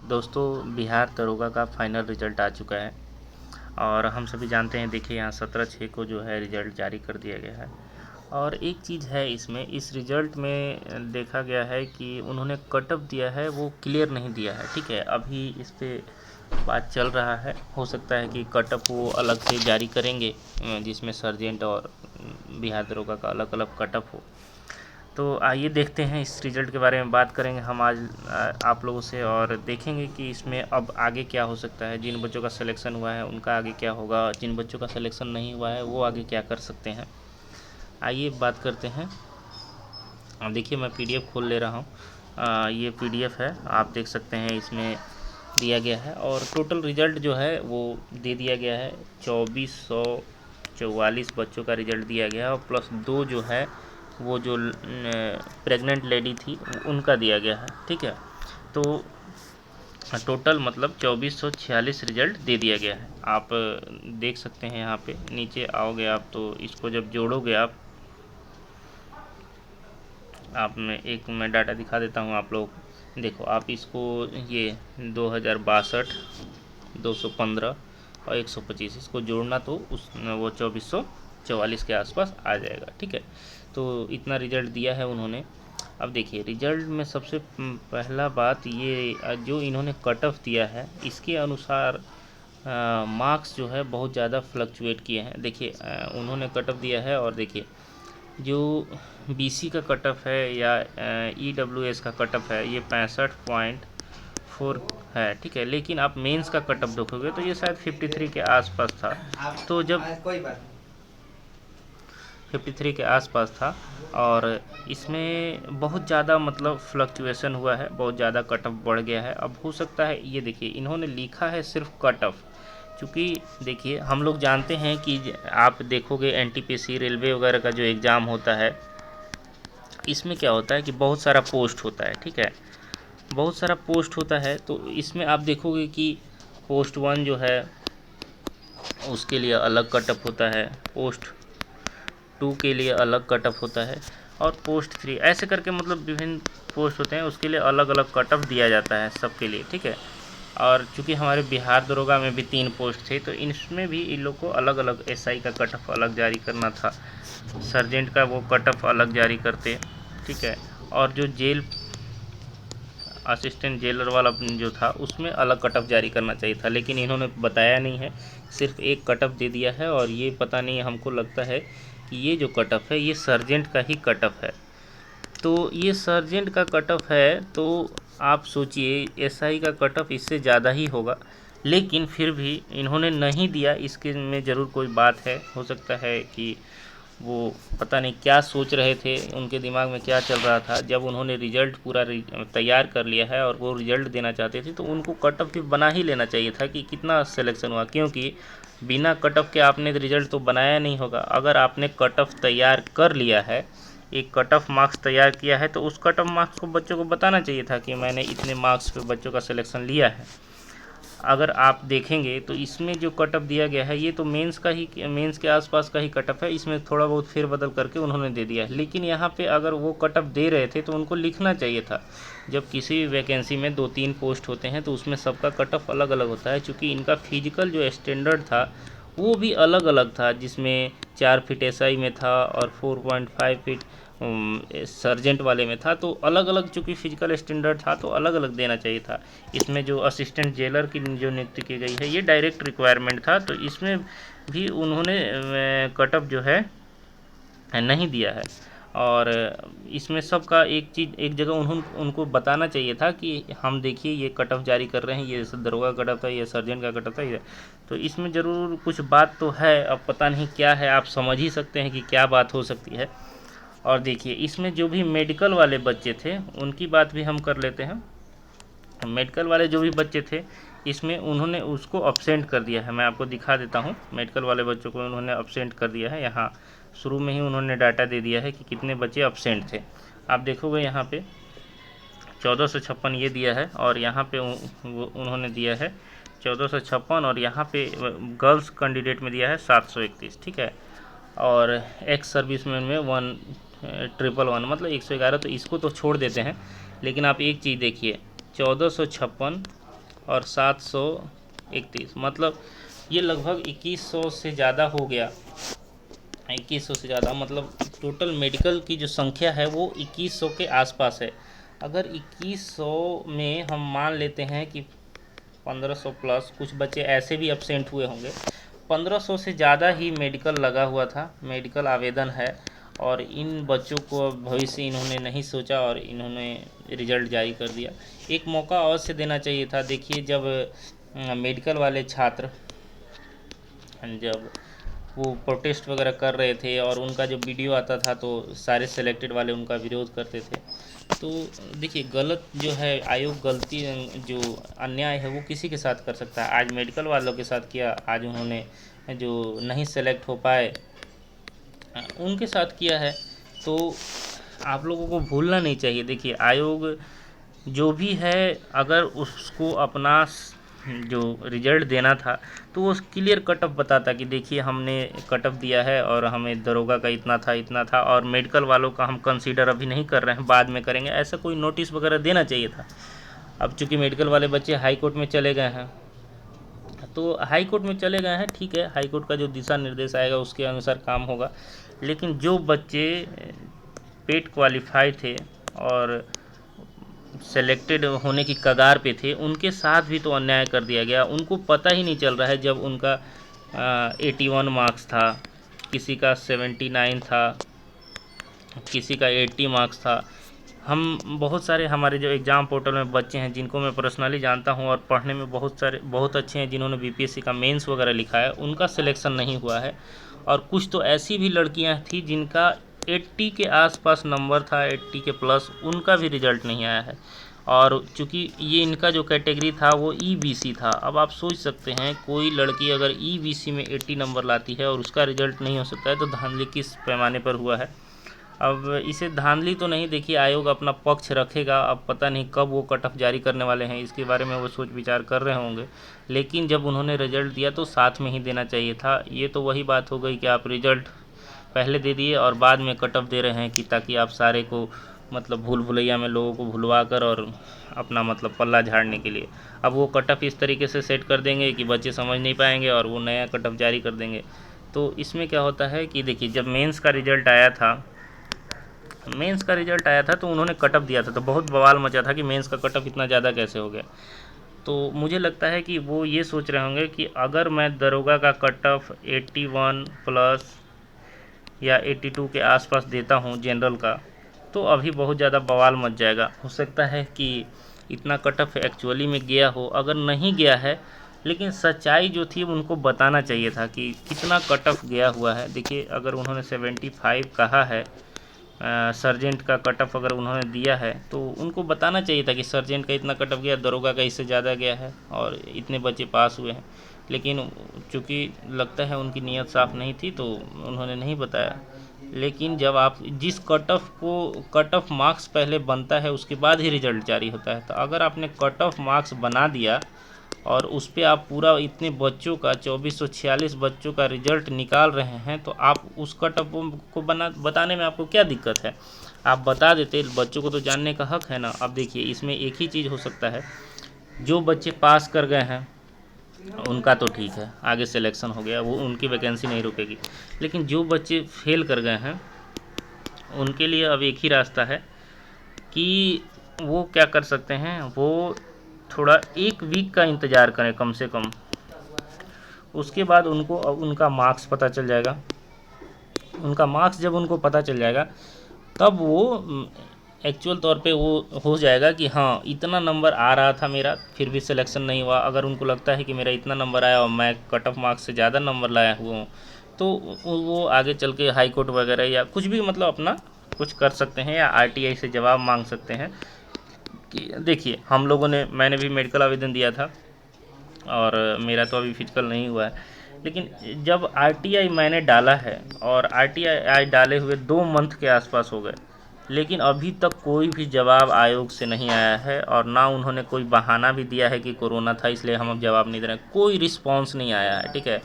दोस्तों, बिहार दरोगा का फाइनल रिजल्ट आ चुका है और हम सभी जानते हैं। देखिए यहाँ 17/6 को जो है रिजल्ट जारी कर दिया गया है। और एक चीज़ है इसमें, इस रिजल्ट में देखा गया है कि उन्होंने कट ऑफ दिया है वो क्लियर नहीं दिया है। ठीक है, अभी इस पे बात चल रहा है। हो सकता है कि कट ऑफ वो अलग से जारी करेंगे, जिसमें सर्जेंट और बिहार दरोगा का अलग अलग कट ऑफ हो। तो आइए देखते हैं, इस रिज़ल्ट के बारे में बात करेंगे हम आज आप लोगों से, और देखेंगे कि इसमें अब आगे क्या हो सकता है। जिन बच्चों का सिलेक्शन हुआ है उनका आगे क्या होगा, जिन बच्चों का सिलेक्शन नहीं हुआ है वो आगे क्या कर सकते हैं। आइए बात करते हैं। अब देखिए मैं पीडीएफ खोल ले रहा हूँ। ये पीडीएफ है, आप देख सकते हैं, इसमें दिया गया है और टोटल रिज़ल्ट जो है वो दे दिया गया है। 2444 बच्चों का रिज़ल्ट दिया गया है और प्लस 2 जो है वो जो प्रेग्नेंट लेडी थी उनका दिया गया है। ठीक है, तो टोटल मतलब 2446 रिज़ल्ट दे दिया गया है। आप देख सकते हैं, यहाँ पे नीचे आओगे आप तो इसको जब जोड़ोगे आप मैं डाटा दिखा देता हूँ आप लोग। देखो आप इसको, ये 2062, 215 और 125 इसको जोड़ना तो वो 2444 के आसपास आ जाएगा। ठीक है, तो इतना रिजल्ट दिया है उन्होंने। अब देखिए रिजल्ट में सबसे पहला बात ये, जो इन्होंने कट ऑफ दिया है इसके अनुसार मार्क्स जो है बहुत ज़्यादा फ्लक्चुएट किए हैं। देखिए उन्होंने कट ऑफ दिया है और देखिए जो बीसी का कट ऑफ है या ईडब्ल्यूएस का कट ऑफ है ये 65.4 है। ठीक है, लेकिन आप मेंस का कट ऑफ देखोगे तो ये शायद 53 के आसपास था। तो जब 53 के आसपास था और इसमें बहुत ज़्यादा मतलब फ्लक्चुएशन हुआ है, बहुत ज़्यादा कट ऑफ बढ़ गया है। अब हो सकता है, ये देखिए इन्होंने लिखा है सिर्फ कट ऑफ, क्योंकि देखिए हम लोग जानते हैं कि आप देखोगे एनटीपीसी रेलवे वगैरह का जो एग्ज़ाम होता है इसमें क्या होता है कि बहुत सारा पोस्ट होता है। ठीक है, बहुत सारा पोस्ट होता है, तो इसमें आप देखोगे कि पोस्ट 1 जो है उसके लिए अलग कट ऑफ होता है, पोस्ट 2 के लिए अलग कट ऑफ होता है और पोस्ट 3 ऐसे करके मतलब विभिन्न पोस्ट होते हैं, उसके लिए अलग अलग कट ऑफ दिया जाता है सबके लिए। ठीक है, और चूँकि हमारे बिहार दरोगा में भी 3 पोस्ट थे तो इसमें भी इन लोग को अलग अलग एसआई का कट ऑफ अलग जारी करना था, सर्जेंट का वो कट ऑफ अलग जारी करते। ठीक है, और जो जेल असिस्टेंट जेलर वाला जो था उसमें अलग कट ऑफ जारी करना चाहिए था, लेकिन इन्होंने बताया नहीं है, सिर्फ एक कट ऑफ दे दिया है। और ये पता नहीं, हमको लगता है कि ये जो कट ऑफ है ये सर्जेंट का ही कट ऑफ है। तो ये सर्जेंट का कट ऑफ है, तो आप सोचिए एसआई का कट ऑफ इससे ज़्यादा ही होगा, लेकिन फिर भी इन्होंने नहीं दिया। इसके में ज़रूर कोई बात है, हो सकता है कि वो पता नहीं क्या सोच रहे थे, उनके दिमाग में क्या चल रहा था। जब उन्होंने रिज़ल्ट पूरा तैयार कर लिया है और वो रिज़ल्ट देना चाहते थे तो उनको कट ऑफ भी बना ही लेना चाहिए था कि कितना सिलेक्शन हुआ, क्योंकि बिना कट ऑफ के आपने रिज़ल्ट तो बनाया नहीं होगा। अगर आपने कट ऑफ तैयार कर लिया है, एक कट ऑफ मार्क्स तैयार किया है, तो उस कट ऑफ मार्क्स को बच्चों को बताना चाहिए था कि मैंने इतने मार्क्स पे बच्चों का सिलेक्शन लिया है। अगर आप देखेंगे तो इसमें जो कट ऑफ दिया गया है ये तो मेंस के आसपास का ही कट ऑफ है, इसमें थोड़ा बहुत फेरबदल करके उन्होंने दे दिया है। लेकिन यहाँ पे अगर वो कट ऑफ दे रहे थे तो उनको लिखना चाहिए था। जब किसी वैकेंसी में 2-3 पोस्ट होते हैं तो उसमें सबका कट ऑफ अलग अलग होता है, चूँकि इनका फिजिकल जो स्टैंडर्ड था वो भी अलग अलग था, जिसमें 4 फीट एसआई में था और 4.5 फीट सर्जेंट वाले में था। तो अलग अलग चूँकि फिजिकल स्टैंडर्ड था तो अलग अलग देना चाहिए था। इसमें जो असिस्टेंट जेलर की जो नियुक्ति की गई है ये डायरेक्ट रिक्वायरमेंट था, तो इसमें भी उन्होंने कट ऑफ जो है नहीं दिया है। और इसमें सबका एक जगह उनको बताना चाहिए था कि हम देखिए ये कट ऑफ जारी कर रहे हैं, ये दरोगा कट ऑफ था, ये सर्जन का कट ऑफ था, ये तो इसमें ज़रूर कुछ बात तो है। अब पता नहीं क्या है, आप समझ ही सकते हैं कि क्या बात हो सकती है। और देखिए इसमें जो भी मेडिकल वाले बच्चे थे उनकी बात भी हम कर लेते हैं। मेडिकल वाले जो भी बच्चे थे इसमें उन्होंने उसको अब्सेंट कर दिया है। मैं आपको दिखा देता हूँ, मेडिकल वाले बच्चों को उन्होंने अब्सेंट कर दिया है। यहाँ शुरू में ही उन्होंने डाटा दे दिया है कि कितने बच्चे अब्सेंट थे। आप देखोगे यहाँ पे 1456 ये दिया है और यहाँ पे उन्होंने दिया है 1456 और यहाँ पे गर्ल्स कैंडिडेट में दिया है 731। ठीक है, और एक्स सर्विसमैन में 1,111 मतलब 111, तो इसको तो छोड़ देते हैं। लेकिन आप एक चीज़ देखिए 1456 और 731, मतलब ये लगभग 2100 से ज़्यादा हो गया। 2100 से ज़्यादा मतलब टोटल मेडिकल की जो संख्या है वो 2100 के आसपास है। अगर 2100 में हम मान लेते हैं कि 1500 प्लस, कुछ बच्चे ऐसे भी एब्सेंट हुए होंगे, 1500 से ज़्यादा ही मेडिकल लगा हुआ था, मेडिकल आवेदन है। और इन बच्चों को भविष्य इन्होंने नहीं सोचा और इन्होंने रिजल्ट जारी कर दिया। एक मौका अवश्य देना चाहिए था। देखिए, जब मेडिकल वाले छात्र जब वो प्रोटेस्ट वगैरह कर रहे थे और उनका जब वीडियो आता था तो सारे सेलेक्टेड वाले उनका विरोध करते थे। तो देखिए, गलत जो है आयोग, गलती जो अन्याय है वो किसी के साथ कर सकता है। आज मेडिकल वालों के साथ किया, आज उन्होंने जो नहीं सेलेक्ट हो पाए उनके साथ किया है। तो आप लोगों को भूलना नहीं चाहिए। देखिए, आयोग जो भी है, अगर उसको अपना जो रिजल्ट देना था तो वो क्लियर कट ऑफ बताता कि देखिए हमने कट ऑफ दिया है और हमें दरोगा का इतना था और मेडिकल वालों का हम कंसीडर अभी नहीं कर रहे हैं, बाद में करेंगे, ऐसा कोई नोटिस वगैरह देना चाहिए था। अब चूंकि मेडिकल वाले बच्चे हाई कोर्ट में चले गए हैं, तो हाई कोर्ट में चले गए हैं, ठीक है, हाई कोर्ट का जो दिशा निर्देश आएगा उसके अनुसार काम होगा। लेकिन जो बच्चे पेट क्वालिफाई थे और सेलेक्टेड होने की कगार पे थे, उनके साथ भी तो अन्याय कर दिया गया। उनको पता ही नहीं चल रहा है, जब उनका 81 मार्क्स था, किसी का 79 था, किसी का 80 मार्क्स था। हम बहुत सारे हमारे जो एग्ज़ाम पोर्टल में बच्चे हैं जिनको मैं पर्सनली जानता हूं और पढ़ने में बहुत अच्छे हैं, जिन्होंने बीपीएससी का मेंस वगैरह लिखा है, उनका सिलेक्शन नहीं हुआ है। और कुछ तो ऐसी भी लड़कियां थी जिनका 80 के आसपास नंबर था, 80 के प्लस, उनका भी रिजल्ट नहीं आया है। और चूँकि ये इनका जो कैटेगरी था वो ईबीसी था। अब आप सोच सकते हैं, कोई लड़की अगर ईबीसी में 80 नंबर लाती है और उसका रिजल्ट नहीं हो सकता है, तो धांधली किस पैमाने पर हुआ है। अब इसे धांधली तो नहीं, देखिए आयोग अपना पक्ष रखेगा। अब पता नहीं कब वो कट ऑफ जारी करने वाले हैं, इसके बारे में वो सोच विचार कर रहे होंगे। लेकिन जब उन्होंने रिजल्ट दिया तो साथ में ही देना चाहिए था। ये तो वही बात हो गई कि आप रिजल्ट पहले दे दिए और बाद में कट ऑफ दे रहे हैं कि ताकि आप सारे को मतलब भूल भुलैया में लोगों को भुलवा कर और अपना मतलब पल्ला झाड़ने के लिए। अब वो कट ऑफ इस तरीके से सेट कर देंगे कि बच्चे समझ नहीं पाएंगे और वो नया कट ऑफ जारी कर देंगे। तो इसमें क्या होता है कि देखिए, जब मेंस का रिजल्ट आया था तो उन्होंने कट ऑफ दिया था, तो बहुत बवाल मचा था कि मेंस का कट ऑफ इतना ज़्यादा कैसे हो गया। तो मुझे लगता है कि वो ये सोच रहे होंगे कि अगर मैं दरोगा का कट ऑफ 81 प्लस या 82 के आसपास देता हूँ जनरल का, तो अभी बहुत ज़्यादा बवाल मच जाएगा। हो सकता है कि इतना कट ऑफ एक्चुअली में गया हो, अगर नहीं गया है, लेकिन सच्चाई जो थी उनको बताना चाहिए था कि कितना कट ऑफ गया हुआ है। देखिए, अगर उन्होंने 75 कहा है, सर्जेंट का कट ऑफ अगर उन्होंने दिया है, तो उनको बताना चाहिए था कि सर्जेंट का इतना कट ऑफ गया, दरोगा का इससे ज़्यादा गया है और इतने बच्चे पास हुए हैं। लेकिन चूँकि लगता है उनकी नीयत साफ़ नहीं थी तो उन्होंने नहीं बताया। लेकिन जब आप जिस कट ऑफ मार्क्स पहले बनता है उसके बाद ही रिजल्ट जारी होता है, तो अगर आपने कट ऑफ मार्क्स बना दिया और उस पर आप पूरा इतने बच्चों का 2446 बच्चों का रिजल्ट निकाल रहे हैं, तो आप उस कट ऑफ को बताने में आपको क्या दिक्कत है? आप बता देते, बच्चों को तो जानने का हक है ना। अब देखिए, इसमें एक ही चीज़ हो सकता है, जो बच्चे पास कर गए हैं उनका तो ठीक है, आगे सिलेक्शन हो गया, वो उनकी वैकेंसी नहीं रुकेगी। लेकिन जो बच्चे फेल कर गए हैं उनके लिए अब एक ही रास्ता है कि वो क्या कर सकते हैं, वो थोड़ा 1 वीक का इंतज़ार करें कम से कम। उसके बाद उनको उनका मार्क्स पता चल जाएगा। उनका मार्क्स जब उनको पता चल जाएगा, तब वो एक्चुअल तौर पे वो हो जाएगा कि हाँ, इतना नंबर आ रहा था मेरा, फिर भी सिलेक्शन नहीं हुआ। अगर उनको लगता है कि मेरा इतना नंबर आया और मैं कट ऑफ मार्क्स से ज़्यादा नंबर लाया हुआ हूँ, तो वो आगे चल के हाई कोर्ट वगैरह या कुछ भी मतलब अपना कुछ कर सकते हैं, या आरटीआई से जवाब मांग सकते हैं। कि देखिए, मैंने भी मेडिकल आवेदन दिया था और मेरा तो अभी फिजिकल नहीं हुआ है। लेकिन जब आरटीआई मैंने डाला है और आरटीआई डाले हुए 2 मंथ के आसपास हो गए, लेकिन अभी तक कोई भी जवाब आयोग से नहीं आया है और ना उन्होंने कोई बहाना भी दिया है कि कोरोना था इसलिए हम अब जवाब नहीं दे रहे हैं। कोई रिस्पॉन्स नहीं आया है, ठीक है।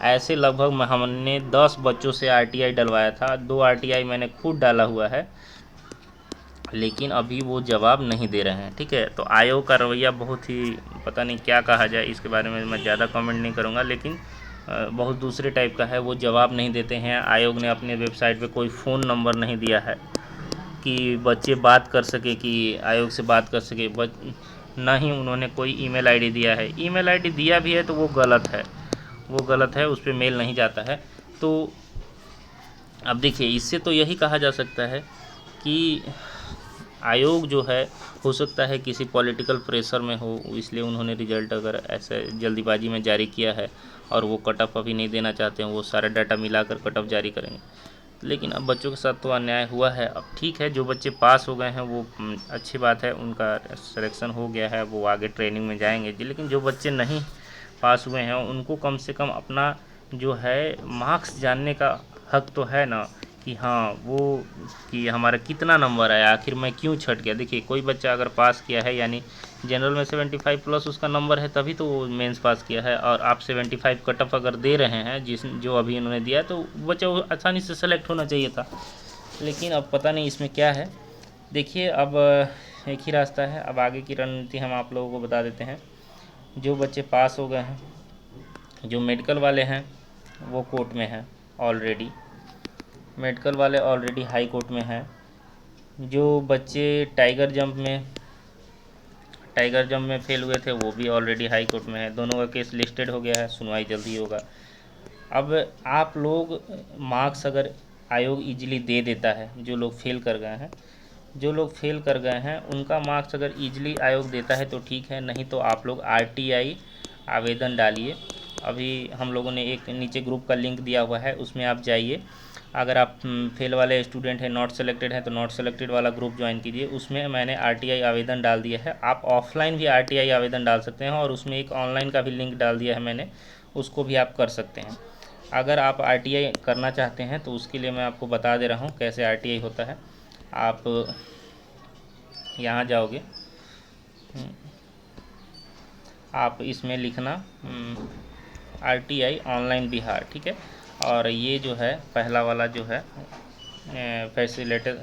ऐसे लगभग हमने 10 बच्चों से आरटीआई डलवाया था, 2 आरटीआई मैंने खुद डाला हुआ है लेकिन अभी वो जवाब नहीं दे रहे हैं। ठीक है, तो आयोग का रवैया बहुत ही, पता नहीं क्या कहा जाए, इसके बारे में मैं ज़्यादा कमेंट नहीं करूँगा, लेकिन बहुत दूसरे टाइप का है। वो जवाब नहीं देते हैं। आयोग ने अपने वेबसाइट पे कोई फ़ोन नंबर नहीं दिया है कि बच्चे बात कर सके, कि आयोग से बात कर सके। ना ही उन्होंने कोई ईमेल आईडी दिया है। ईमेल आईडी दिया भी है तो वो गलत है, वो गलत है, उस पर मेल नहीं जाता है। तो अब देखिए, इससे तो यही कहा जा सकता है कि आयोग जो है, हो सकता है किसी पॉलिटिकल प्रेशर में हो, इसलिए उन्होंने रिजल्ट अगर ऐसे जल्दीबाजी में जारी किया है और वो कट ऑफ अभी नहीं देना चाहते हैं, वो सारा डाटा मिलाकर कट ऑफ जारी करेंगे। लेकिन अब बच्चों के साथ तो अन्याय हुआ है। अब ठीक है, जो बच्चे पास हो गए हैं वो अच्छी बात है, उनका सिलेक्शन हो गया है, वो आगे ट्रेनिंग में जाएंगे जी। लेकिन जो बच्चे नहीं पास हुए हैं उनको कम से कम अपना जो है मार्क्स जानने का हक तो है ना, कि हाँ वो, कि हमारा कितना नंबर आया, आखिर मैं क्यों छट गया। देखिए, कोई बच्चा अगर पास किया है, यानी जनरल में 75 प्लस उसका नंबर है, तभी तो वो मेंस पास किया है। और आप 75 कट ऑफ अगर दे रहे हैं, जो अभी इन्होंने दिया, तो बच्चा आसानी से सेलेक्ट होना चाहिए था। लेकिन अब पता नहीं इसमें क्या है। देखिए, अब एक ही रास्ता है। अब आगे की रणनीति हम आप लोगों को बता देते हैं। जो बच्चे पास हो गए हैं, जो मेडिकल वाले हैं, वो कोर्ट में हैं ऑलरेडी। मेडिकल वाले ऑलरेडी हाई कोर्ट में हैं। जो बच्चे टाइगर जंप में फेल हुए थे, वो भी ऑलरेडी हाई कोर्ट में है। दोनों का केस लिस्टेड हो गया है, सुनवाई जल्दी होगा। अब आप लोग मार्क्स अगर आयोग इजीली दे देता है, जो लोग फेल कर गए हैं, उनका मार्क्स अगर इजीली आयोग देता है तो ठीक है, नहीं तो आप लोग आरटीआई आवेदन डालिए। अभी हम लोगों ने एक नीचे ग्रुप का लिंक दिया हुआ है, उसमें आप जाइए। अगर आप फेल वाले स्टूडेंट हैं, नॉट सेलेक्टेड हैं, तो नॉट सेलेक्टेड वाला ग्रुप ज्वाइन कीजिए। उसमें मैंने आरटीआई आवेदन डाल दिया है। आप ऑफलाइन भी आरटीआई आवेदन डाल सकते हैं, और उसमें एक ऑनलाइन का भी लिंक डाल दिया है मैंने, उसको भी आप कर सकते हैं। अगर आप आरटीआई करना चाहते हैं तो उसके लिए मैं आपको बता दे रहा हूँ कैसे आरटीआई होता है। आप यहाँ जाओगे, आप इसमें लिखना आरटीआई ऑनलाइन बिहार, ठीक है। और ये जो है पहला वाला जो है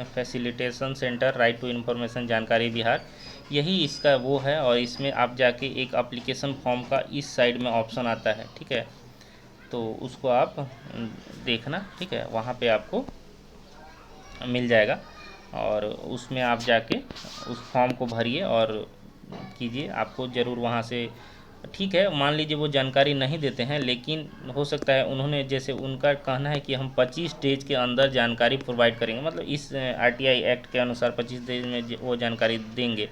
facilitation centre right to information जानकारी बिहार, यही इसका वो है। और इसमें आप जाके एक एप्लीकेशन फॉर्म का इस साइड में ऑप्शन आता है, ठीक है, तो उसको आप देखना, ठीक है, वहाँ पे आपको मिल जाएगा। और उसमें आप जाके उस फॉर्म को भरिए और कीजिए, आपको ज़रूर वहाँ से, ठीक है, मान लीजिए वो जानकारी नहीं देते हैं, लेकिन हो सकता है उन्होंने, जैसे उनका कहना है कि हम 25 डेज के अंदर जानकारी प्रोवाइड करेंगे, मतलब इस आरटीआई एक्ट के अनुसार 25 डेज में वो जानकारी देंगे।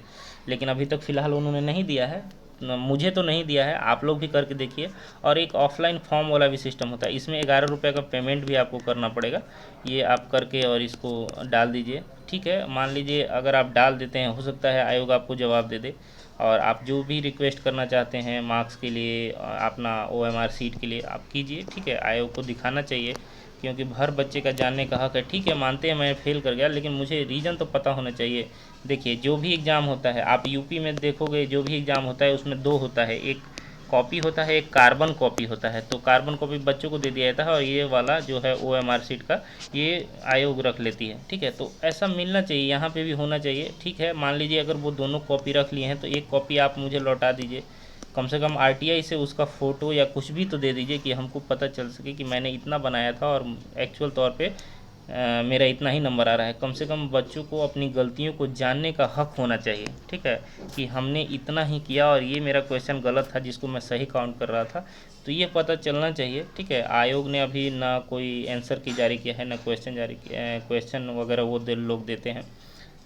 लेकिन अभी तक फ़िलहाल उन्होंने नहीं दिया है, मुझे तो नहीं दिया है। आप लोग भी करके देखिए। और एक ऑफलाइन फॉर्म वाला भी सिस्टम होता है, इसमें 11 रुपये का पेमेंट भी आपको करना पड़ेगा। ये आप करके और इसको डाल दीजिए, ठीक है। मान लीजिए अगर आप डाल देते हैं, हो सकता है आयोग आपको जवाब दे दे, और आप जो भी रिक्वेस्ट करना चाहते हैं मार्क्स के लिए, अपना OMR सीट के लिए, आप कीजिए, ठीक है। आयोग को दिखाना चाहिए, क्योंकि हर बच्चे का जानने का हक है। ठीक है, मानते हैं मैं फेल कर गया, लेकिन मुझे रीज़न तो पता होना चाहिए। देखिए, जो भी एग्ज़ाम होता है, आप यूपी में देखोगे, जो भी एग्ज़ाम होता है उसमें दो होता है, एक कॉपी होता है, एक कार्बन कॉपी होता है। तो कार्बन कॉपी बच्चों को दे दिया जाता है, और ये वाला जो है OMR सीट का, ये आयोग रख लेती है, ठीक है। तो ऐसा मिलना चाहिए, यहाँ पे भी होना चाहिए, ठीक है। मान लीजिए अगर वो दोनों कॉपी रख लिए हैं, तो एक कॉपी आप मुझे लौटा दीजिए, कम से कम आरटीआई से उसका फ़ोटो या कुछ भी तो दे दीजिए, कि हमको पता चल सके कि मैंने इतना बनाया था और एक्चुअल तौर पे मेरा इतना ही नंबर आ रहा है। कम से कम बच्चों को अपनी गलतियों को जानने का हक होना चाहिए, ठीक है, कि हमने इतना ही किया और ये मेरा क्वेश्चन गलत था जिसको मैं सही काउंट कर रहा था, तो ये पता चलना चाहिए, ठीक है। आयोग ने अभी ना कोई आंसर की जारी किया है, ना क्वेश्चन जारी किया, क्वेश्चन वगैरह वो लोग देते हैं,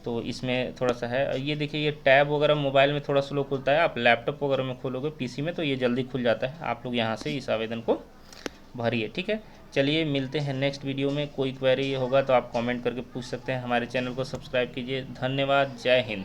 तो इसमें थोड़ा सा है। ये देखिए, ये टैब वगैरह मोबाइल में थोड़ा स्लो खुलता है, आप लैपटॉप वगैरह में खोलोगे, पीसी में तो ये जल्दी खुल जाता है। आप लोग यहाँ से इस आवेदन को भरिए, ठीक है। चलिए, मिलते हैं नेक्स्ट वीडियो में। कोई क्वेरी होगा तो आप कमेंट करके पूछ सकते हैं। हमारे चैनल को सब्सक्राइब कीजिए। धन्यवाद। जय हिंद।